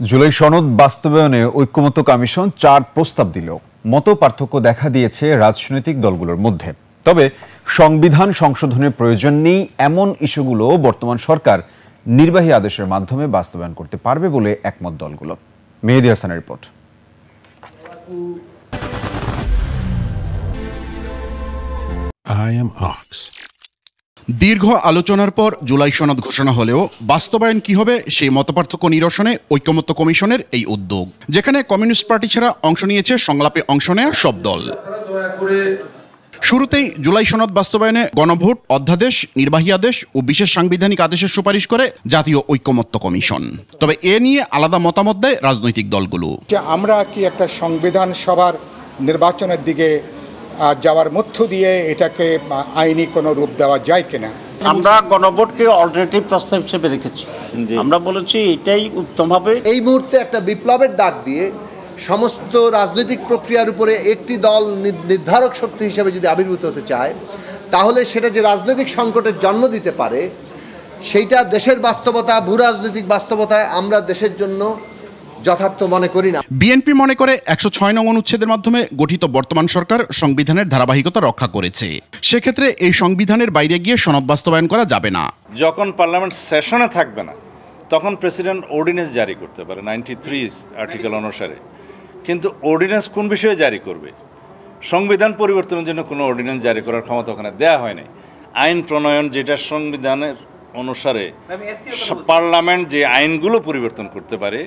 জুলাই সনদ বাস্তবায়নে ঐক্যমত্য কমিশন 4 প্রস্তাব দিলেও মত পার্থক্য দেখা দিয়েছে রাজনৈতিক দলগুলোর মধ্যে। তবে সংবিধান সংশোধনের প্রয়োজন নেই এমন ইস্যুগুলো বর্তমান সরকার নির্বাহী আদেশের মাধ্যমে বাস্তবায়ন করতে পারবে বলে একমত দলগুলো। মেহেদী হাসানের রিপোর্ট। দীর্ঘ আলোচনার পর জুলাই সনদ ঘোষণা হলেও বাস্তবায়ন কি হবে সেই মতপার্থক্য নিরসনে ঐক্যমত্য কমিশনের এই উদ্যোগ, যেখানে কমিউনিস্ট পার্টি ছাড়া অংশ নিয়েছে সংলাপে অংশ নেয়া সব দল। শুরুতেই জুলাই সনদ বাস্তবায়নে গণভোট, অধ্যাদেশ, নির্বাহী আদেশ ও বিশেষ সাংবিধানিক আদেশের সুপারিশ করে জাতীয় ঐক্যমত্য কমিশন। তবে এ নিয়ে আলাদা মতামত দেয় রাজনৈতিক দলগুলো। আমরা কি একটা সংবিধান সভার নির্বাচনের দিকে যাওয়ার মধ্য দিয়ে এটাকে আইনি কোনো রূপ দেওয়া যায় কিনা? আমরা গণভোটকে অল্টারনেটিভ প্রস্তাব হিসেবে রেখেছি। আমরা বলেছি এটাই উত্তম হবে। এই মুহূর্তে একটা বিপ্লবের ডাক দিয়ে সমস্ত রাজনৈতিক প্রক্রিয়ার উপরে একটি দল নির্ধারক শক্তি হিসেবে যদি আবির্ভূত হতে চায়, তাহলে সেটা যে রাজনৈতিক সংকটের জন্ম দিতে পারে, সেইটা দেশের বাস্তবতা, ভূ রাজনৈতিক বাস্তবতায় আমরা দেশের জন্য যথার্থ মনে করি না। বিএনপি মনে করে 106 নং অনুচ্ছেদের মাধ্যমে গঠিত বর্তমান সরকার সংবিধানের ধারাবাহিকতা রক্ষা করেছে। সেক্ষেত্রে এই সংবিধানের বাইরে গিয়ে সনদ বাস্তবায়ন করা যাবে না। যখন পার্লামেন্ট সেশনে থাকবে না, তখন প্রেসিডেন্ট অর্ডিন্যান্স জারি করতে পারে 93 আর্টিকেল অনুসারে। কিন্তু অর্ডিন্যান্স কোন বিষয়ে জারি করবে? সংবিধান পরিবর্তনের জন্য কোনো অর্ডিন্যান্স জারি করার ক্ষমতা ওখানে দেওয়া হয় নাই। আইন প্রণয়ন, যেটা সংবিধানের অনুসারে পার্লামেন্ট যে আইনগুলো পরিবর্তন করতে পারে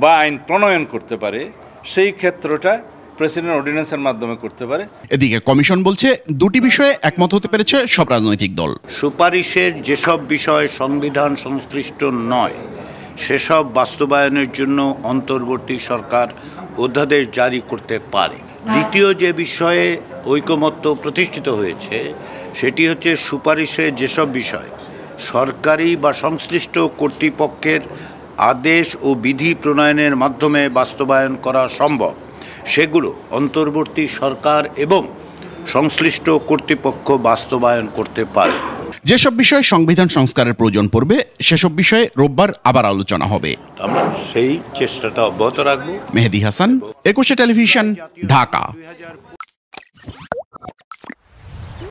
বা আইন প্রণয়ন করতে পারে, সেই ক্ষেত্রটা প্রেসিডেন্ট অর্ডিন্যান্সের মাধ্যমে করতে পারে। এদিকে কমিশন বলছে দুটি বিষয়ে একমত হতে পেরেছে সব রাজনৈতিক দল। সুপারিশের যেসব বিষয় সংবিধান সংশ্লিষ্ট নয়, সেসব বাস্তবায়নের জন্য অন্তর্বর্তী সরকার অধ্যাদেশ জারি করতে পারে। দ্বিতীয় যে বিষয়ে ঐকমত্য প্রতিষ্ঠিত হয়েছে, সেটি হচ্ছে সুপারিশের যেসব বিষয় সরকারি বা সংশ্লিষ্ট কর্তৃপক্ষের আদেশ ও বিধি প্রণয়নের মাধ্যমে বাস্তবায়ন করা সম্ভব, সেগুলো অন্তর্বর্তী সরকার এবং সংশ্লিষ্ট কর্তৃপক্ষ বাস্তবায়ন করতে পারে। যেসব বিষয়ে সংবিধান সংস্কারের প্রয়োজন পড়বে, সেসব বিষয়ে রোববার আবার আলোচনা হবে। আমরা সেই চেষ্টাটা অব্যাহত রাখবো। মেহেদী হাসান, 21 টেলিভিশন, ঢাকা।